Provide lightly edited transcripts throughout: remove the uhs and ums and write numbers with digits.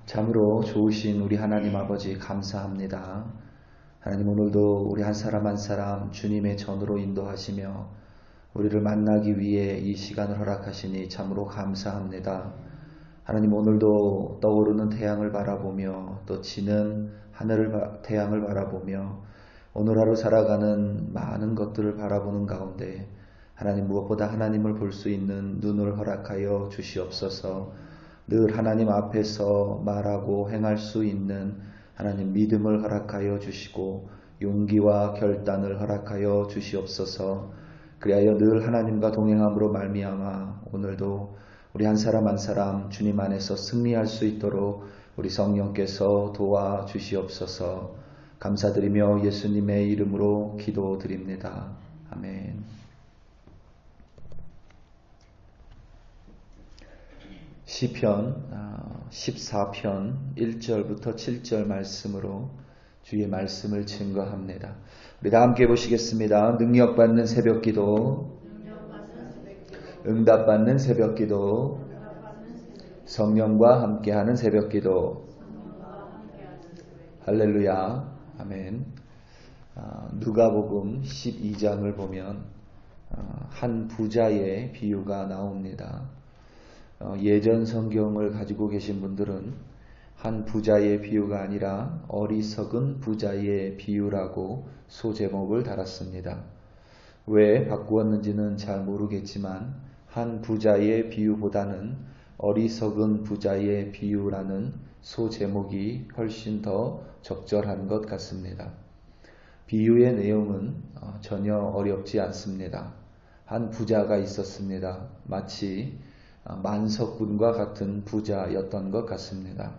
참으로 좋으신 우리 하나님 아버지 감사합니다. 하나님, 오늘도 우리 한 사람 한 사람 주님의 전으로 인도하시며 우리를 만나기 위해 이 시간을 허락하시니 참으로 감사합니다. 하나님, 오늘도 떠오르는 태양을 바라보며 또 지는 태양을 바라보며 오늘 하루 살아가는 많은 것들을 바라보는 가운데 하나님, 무엇보다 하나님을 볼 수 있는 눈을 허락하여 주시옵소서. 늘 하나님 앞에서 말하고 행할 수 있는 하나님 믿음을 허락하여 주시고 용기와 결단을 허락하여 주시옵소서. 그리하여 늘 하나님과 동행함으로 말미암아 오늘도 우리 한 사람 한 사람 주님 안에서 승리할 수 있도록 우리 성령께서 도와주시옵소서. 감사드리며 예수님의 이름으로 기도드립니다. 아멘. 시편 14편 1절부터 7절 말씀으로 주의 말씀을 증거합니다. 우리 다 함께 보시겠습니다. 능력받는 새벽기도, 응답받는 새벽기도, 성령과 함께하는 새벽기도. 할렐루야. 아멘. 누가복음 12장을 보면 한 부자의 비유가 나옵니다. 예전 성경을 가지고 계신 분들은 한 부자의 비유가 아니라 어리석은 부자의 비유라고 소제목을 달았습니다. 왜 바꾸었는지는 잘 모르겠지만 한 부자의 비유보다는 어리석은 부자의 비유라는 소제목이 훨씬 더 적절한 것 같습니다. 비유의 내용은 전혀 어렵지 않습니다. 한 부자가 있었습니다. 마치 만석군과 같은 부자였던 것 같습니다.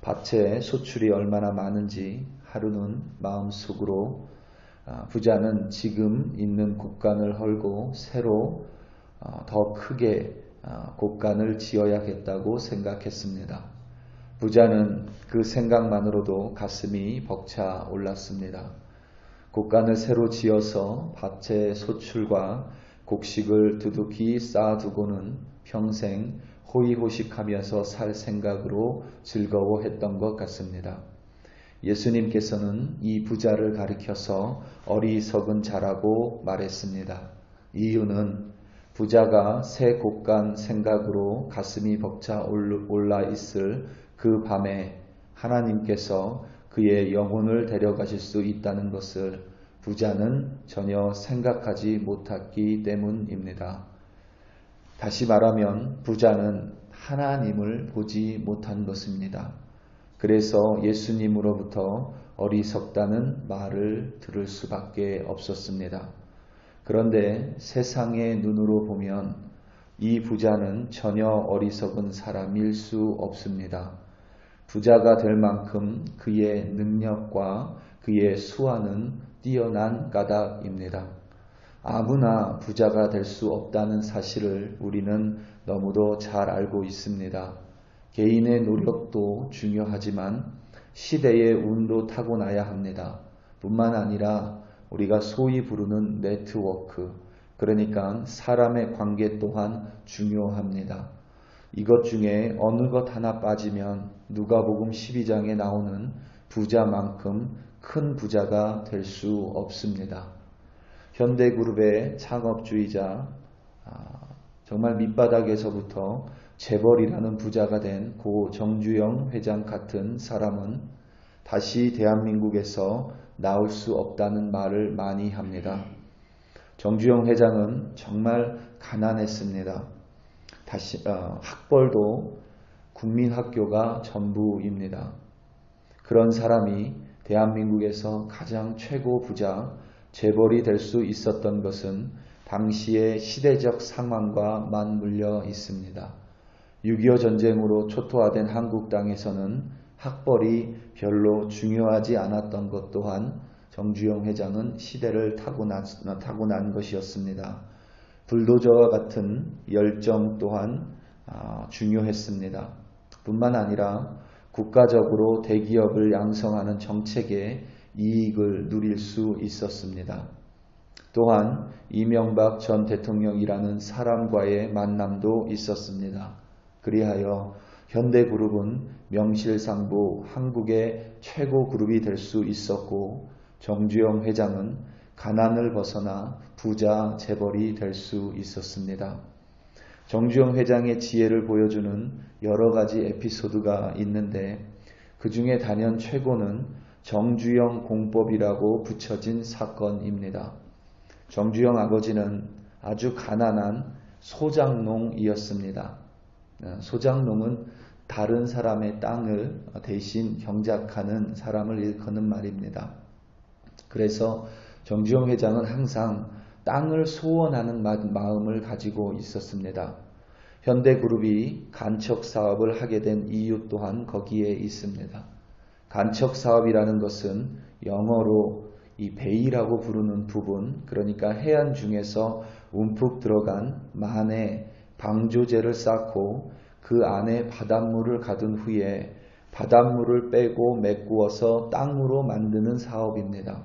밭에 소출이 얼마나 많은지 하루는 마음속으로 부자는 지금 있는 곡간을 헐고 새로 더 크게 곡간을 지어야겠다고 생각했습니다. 부자는 그 생각만으로도 가슴이 벅차 올랐습니다. 곡간을 새로 지어서 밭의 소출과 곡식을 두둑히 쌓아두고는 평생 호의호식하면서 살 생각으로 즐거워했던 것 같습니다. 예수님께서는 이 부자를 가리켜서 어리석은 자라고 말했습니다. 이유는 부자가 새 곡간 생각으로 가슴이 벅차 올라 있을 그 밤에 하나님께서 그의 영혼을 데려가실 수 있다는 것을 부자는 전혀 생각하지 못했기 때문입니다. 다시 말하면 부자는 하나님을 보지 못한 것입니다. 그래서 예수님으로부터 어리석다는 말을 들을 수밖에 없었습니다. 그런데 세상의 눈으로 보면 이 부자는 전혀 어리석은 사람일 수 없습니다. 부자가 될 만큼 그의 능력과 그의 수완은 뛰어난 까닭입니다. 아무나 부자가 될 수 없다는 사실을 우리는 너무도 잘 알고 있습니다. 개인의 노력도 중요하지만 시대의 운도 타고나야 합니다. 뿐만 아니라 우리가 소위 부르는 네트워크, 그러니까 사람의 관계 또한 중요합니다. 이것 중에 어느 것 하나 빠지면 누가복음 12장에 나오는 부자만큼 큰 부자가 될 수 없습니다. 현대그룹의 창업주의자, 정말 밑바닥에서부터 재벌이라는 부자가 된 고 정주영 회장 같은 사람은 다시 대한민국에서 나올 수 없다는 말을 많이 합니다. 정주영 회장은 정말 가난했습니다. 학벌도 국민학교가 전부입니다. 그런 사람이 대한민국에서 가장 최고 부자, 재벌이 될 수 있었던 것은 당시의 시대적 상황과 맞물려 있습니다. 6.25 전쟁으로 초토화된 한국 땅에서는 학벌이 별로 중요하지 않았던 것 또한 정주영 회장은 시대를 타고난 것이었습니다. 불도저와 같은 열정 또한 중요했습니다. 뿐만 아니라 국가적으로 대기업을 양성하는 정책에 이익을 누릴 수 있었습니다. 또한 이명박 전 대통령이라는 사람과의 만남도 있었습니다. 그리하여 현대그룹은 명실상부 한국의 최고 그룹이 될 수 있었고 정주영 회장은 가난을 벗어나 부자 재벌이 될 수 있었습니다. 정주영 회장의 지혜를 보여주는 여러 가지 에피소드가 있는데 그 중에 단연 최고는 정주영 공법이라고 붙여진 사건입니다. 정주영 아버지는 아주 가난한 소작농이었습니다. 소작농은 다른 사람의 땅을 대신 경작하는 사람을 일컫는 말입니다. 그래서 정주영 회장은 항상 땅을 소원하는 마음을 가지고 있었습니다. 현대그룹이 간척사업을 하게 된 이유 또한 거기에 있습니다. 간척사업이라는 것은 영어로 이 베이라고 부르는 부분, 그러니까 해안 중에서 움푹 들어간 만에 방조제를 쌓고 그 안에 바닷물을 가둔 후에 바닷물을 빼고 메꾸어서 땅으로 만드는 사업입니다.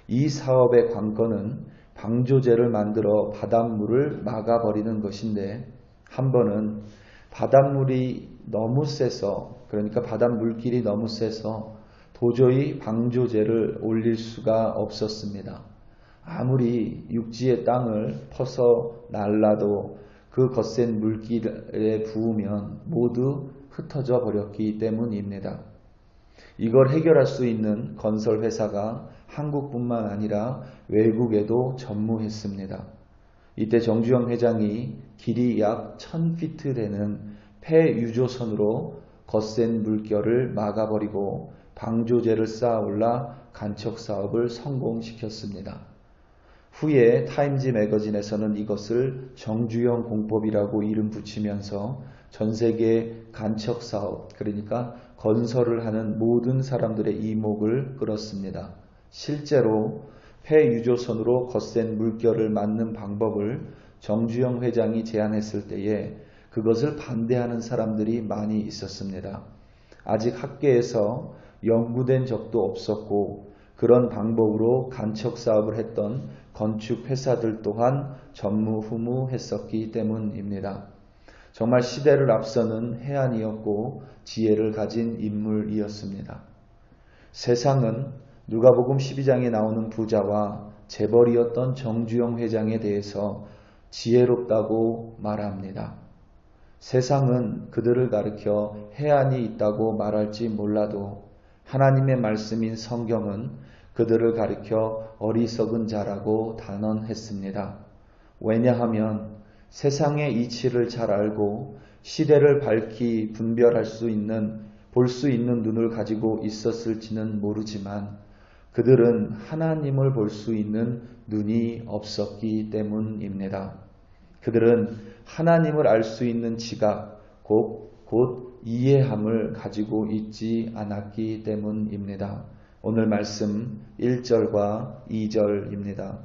이 사업의 관건은 방조제를 만들어 바닷물을 막아버리는 것인데 한 번은 바닷물이 너무 세서, 그러니까 바닷물길이 너무 세서 도저히 방조제를 올릴 수가 없었습니다. 아무리 육지의 땅을 퍼서 날라도 그 거센 물길에 부으면 모두 흩어져 버렸기 때문입니다. 이걸 해결할 수 있는 건설회사가 한국뿐만 아니라 외국에도 전무했습니다. 이때 정주영 회장이 길이 약 1000피트 되는 폐유조선으로 거센 물결을 막아버리고 방조제를 쌓아올라 간척사업을 성공시켰습니다. 후에 타임즈 매거진에서는 이것을 정주영 공법이라고 이름 붙이면서 전세계 간척사업, 그러니까 건설을 하는 모든 사람들의 이목을 끌었습니다. 실제로 폐유조선으로 거센 물결을 막는 방법을 정주영 회장이 제안했을 때에 그것을 반대하는 사람들이 많이 있었습니다. 아직 학계에서 연구된 적도 없었고 그런 방법으로 간척사업을 했던 건축회사들 또한 전무후무했었기 때문입니다. 정말 시대를 앞서는 해안이었고 지혜를 가진 인물이었습니다. 세상은 누가복음 12장에 나오는 부자와 재벌이었던 정주영 회장에 대해서 지혜롭다고 말합니다. 세상은 그들을 가리켜 해안이 있다고 말할지 몰라도 하나님의 말씀인 성경은 그들을 가리켜 어리석은 자라고 단언했습니다. 왜냐하면 세상의 이치를 잘 알고 시대를 밝히 분별할 수 있는, 볼 수 있는 눈을 가지고 있었을지는 모르지만 그들은 하나님을 볼 수 있는 눈이 없었기 때문입니다. 그들은 하나님을 알 수 있는 지각, 곧 이해함을 가지고 있지 않았기 때문입니다. 오늘 말씀 1절과 2절입니다.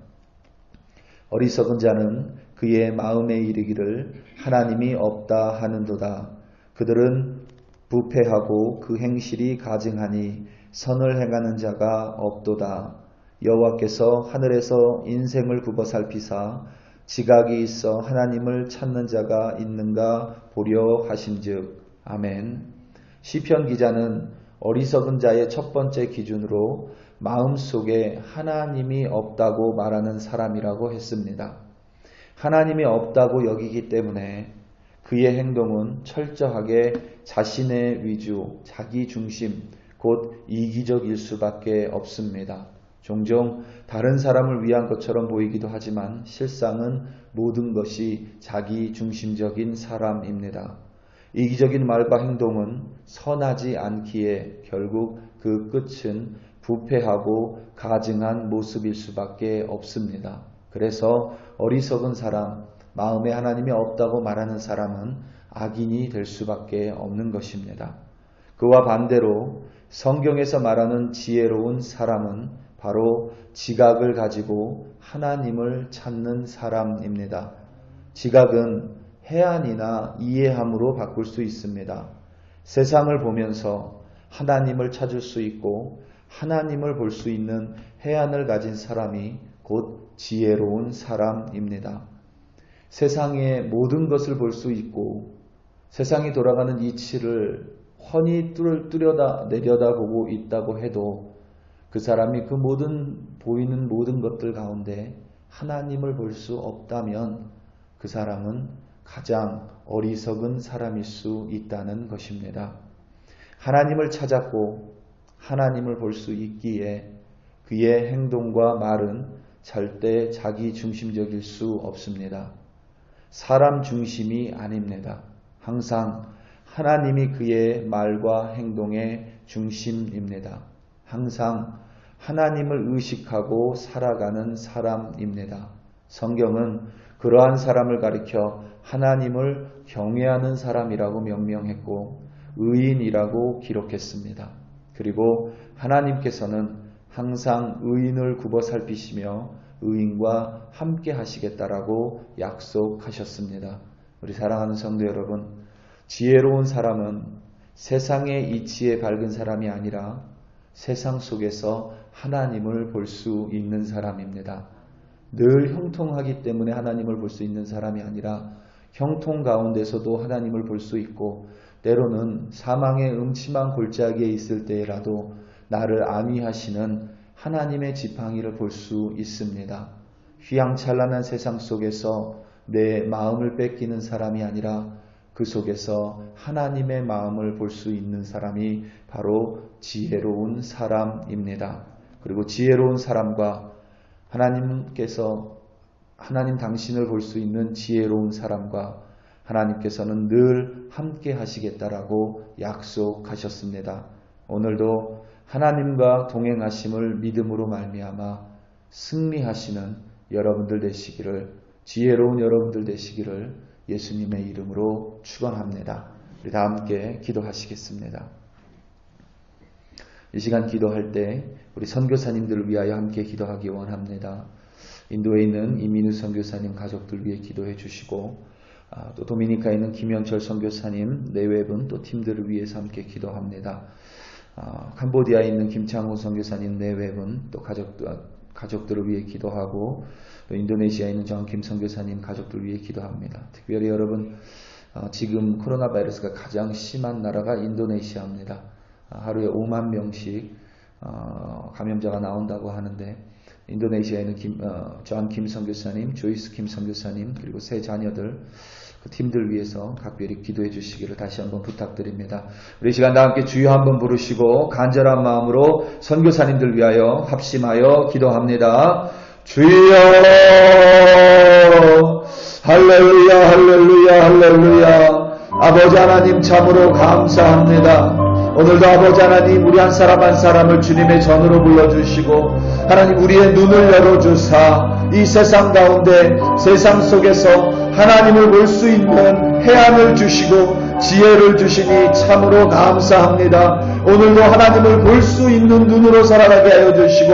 어리석은 자는 그의 마음에 이르기를 하나님이 없다 하는도다. 그들은 부패하고 그 행실이 가증하니 선을 행하는 자가 없도다. 여호와께서 하늘에서 인생을 굽어 살피사 지각이 있어 하나님을 찾는 자가 있는가 보려 하심즉. 아멘. 시편 기자는 어리석은 자의 첫 번째 기준으로 마음속에 하나님이 없다고 말하는 사람이라고 했습니다. 하나님이 없다고 여기기 때문에 그의 행동은 철저하게 자신의 위주, 자기 중심, 곧 이기적일 수밖에 없습니다. 종종 다른 사람을 위한 것처럼 보이기도 하지만 실상은 모든 것이 자기 중심적인 사람입니다. 이기적인 말과 행동은 선하지 않기에 결국 그 끝은 부패하고 가증한 모습일 수밖에 없습니다. 그래서 어리석은 사람, 마음에 하나님이 없다고 말하는 사람은 악인이 될 수밖에 없는 것입니다. 그와 반대로 성경에서 말하는 지혜로운 사람은 바로 지각을 가지고 하나님을 찾는 사람입니다. 지각은 해안이나 이해함으로 바꿀 수 있습니다. 세상을 보면서 하나님을 찾을 수 있고 하나님을 볼 수 있는 해안을 가진 사람이 곧 지혜로운 사람입니다. 세상의 모든 것을 볼 수 있고 세상이 돌아가는 이치를 훤히 내려다보고 있다고 해도 그 사람이 그 보이는 모든 것들 가운데 하나님을 볼 수 없다면 그 사람은 가장 어리석은 사람일 수 있다는 것입니다. 하나님을 찾았고 하나님을 볼 수 있기에 그의 행동과 말은 절대 자기 중심적일 수 없습니다. 사람 중심이 아닙니다. 항상 하나님이 그의 말과 행동의 중심입니다. 항상 하나님을 의식하고 살아가는 사람입니다. 성경은 그러한 사람을 가리켜 하나님을 경외하는 사람이라고 명명했고 의인이라고 기록했습니다. 그리고 하나님께서는 항상 의인을 굽어 살피시며 의인과 함께 하시겠다라고 약속하셨습니다. 우리 사랑하는 성도 여러분, 지혜로운 사람은 세상의 이치에 밝은 사람이 아니라 세상 속에서 하나님을 볼 수 있는 사람입니다. 늘 형통하기 때문에 하나님을 볼 수 있는 사람이 아니라 형통 가운데서도 하나님을 볼 수 있고 때로는 사망의 음침한 골짜기에 있을 때라도 나를 안위하시는 하나님의 지팡이를 볼 수 있습니다. 휘황찬란한 세상 속에서 내 마음을 뺏기는 사람이 아니라 그 속에서 하나님의 마음을 볼 수 있는 사람이 바로 지혜로운 사람입니다. 그리고 지혜로운 사람과 하나님 당신을 볼 수 있는 지혜로운 사람과 하나님께서는 늘 함께 하시겠다라고 약속하셨습니다. 오늘도 하나님과 동행하심을 믿음으로 말미암아 승리하시는 여러분들 되시기를, 지혜로운 여러분들 되시기를 예수님의 이름으로 축원합니다. 우리 다 함께 기도하시겠습니다. 이 시간 기도할 때 우리 선교사님들을 위하여 함께 기도하기 원합니다. 인도에 있는 이민우 선교사님 가족들 위해 기도해 주시고 또 도미니카에 있는 김영철 선교사님 내외분 또 팀들을 위해서 함께 기도합니다. 캄보디아에 있는 김창호 선교사님 내외분 또 가족들을 위해 기도하고 또 인도네시아에 있는 정김 선교사님 가족들 위해 기도합니다. 특별히 여러분 지금 코로나 바이러스가 가장 심한 나라가 인도네시아입니다. 하루에 5만 명씩 감염자가 나온다고 하는데 인도네시아에는 정김 선교사님, 조이스 김 선교사님 그리고 세 자녀들 그 팀들 위해서 각별히 기도해 주시기를 다시 한번 부탁드립니다. 우리 시간 다 함께 주여 한번 부르시고 간절한 마음으로 선교사님들 위하여 합심하여 기도합니다. 주여 할렐루야 할렐루야 할렐루야. 아버지 하나님 참으로 감사합니다. 오늘도 아버지 하나님 우리 한 사람 한 사람을 주님의 전으로 불러주시고 하나님 우리의 눈을 열어주사 이 세상 가운데 세상 속에서 하나님을 볼 수 있는 해안을 주시고 지혜를 주시니 참으로 감사합니다. 오늘도 하나님을 볼 수 있는 눈으로 살아가게 하여 주시고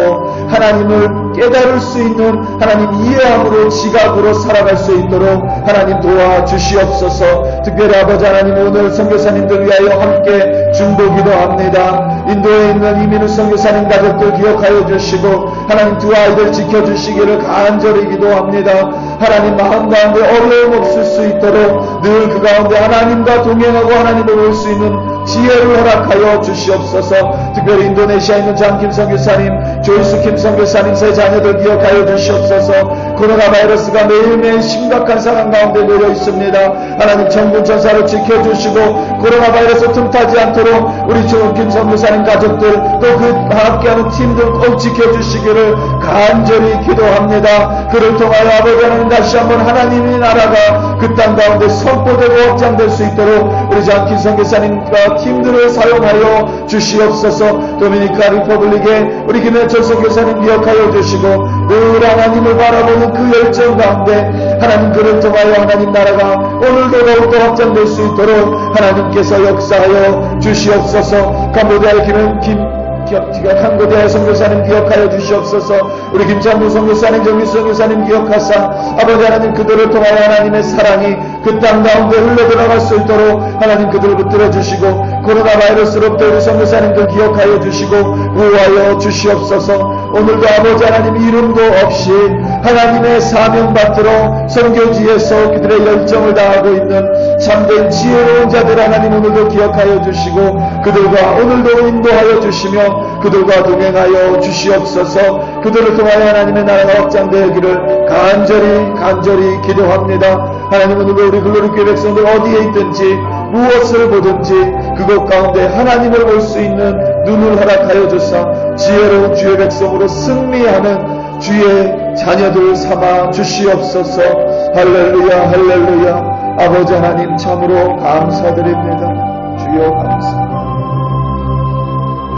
하나님을 깨달을 수 있는 하나님 이해함으로 지각으로 살아갈 수 있도록 하나님 도와주시옵소서. 특별히 아버지 하나님 오늘 선교사님들 위하여 함께 중보 기도합니다. 인도에 있는 이민우 선교사님 가족들 기억하여 주시고 하나님 두 아이들 지켜주시기를 간절히 기도합니다. 하나님 마음 가운데 어려움 없을 수 있도록 늘 그 가운데 하나님과 동행하고 하나님을 볼 수 있는 지혜를 허락하여 주시옵소서. 특별히 인도네시아에 있는 장김 선교사님, 조이스 김 선교사님 세 자녀들 기억하여 주시옵소서. 코로나 바이러스가 매일매일 심각한 상황 가운데 놓여 있습니다. 하나님 정군 전사를 지켜주시고 코로나 바이러스 틈타지 않도록 우리 김 선교사님 가족들 또 그 함께하는 팀들 꼭 지켜주시기를 간절히 기도합니다. 그를 통하여 아버지 하나님 다시 한번 하나님의 나라가 그 땅 가운데 선포되고 확장될 수 있도록 우리 장김 선교사님과 팀들을 사용하여 주시옵소서. 도미니카 리퍼블릭에 우리 김현철 선교사님 기억하여 주시고 늘 하나님을 바라보는 그 열정 가운데 하나님 그를 통하여 하나님 나라가 오늘도 더욱더 확장될 수 있도록 하나님께서 역사하여 주시옵소서. 캄보디아의 캄보디아 선교사님 기억하여 주시옵소서. 우리 김창무 선교사님, 정미수 선교사님 기억하사 아버지 하나님 그들을 통하여 하나님의 사랑이 그 땅 가운데 흘러들어갈 수 있도록 하나님 그들을 붙들어 주시고 코로나 바이러스로부터 우리 선교사님들 기억하여 주시고 구하여 주시옵소서. 오늘도 아버지 하나님 이름도 없이 하나님의 사명 받들어 선교지에서 그들의 열정을 다하고 있는 참된 지혜로운 자들 하나님 오늘도 기억하여 주시고 그들과 오늘도 인도하여 주시며 그들과 동행하여 주시옵소서. 그들을 통하여 하나님의 나라가 확장되기를 간절히 기도합니다. 하나님 오늘도 우리 글로리교회 백성들 어디에 있든지 무엇을 보든지 그곳 가운데 하나님을 볼 수 있는 눈을 허락하여 주사 지혜로운 주의 백성으로 승리하는 주의 자녀들 삼아 주시옵소서. 할렐루야 할렐루야. 아버지 하나님 참으로 감사드립니다. 주여 감사.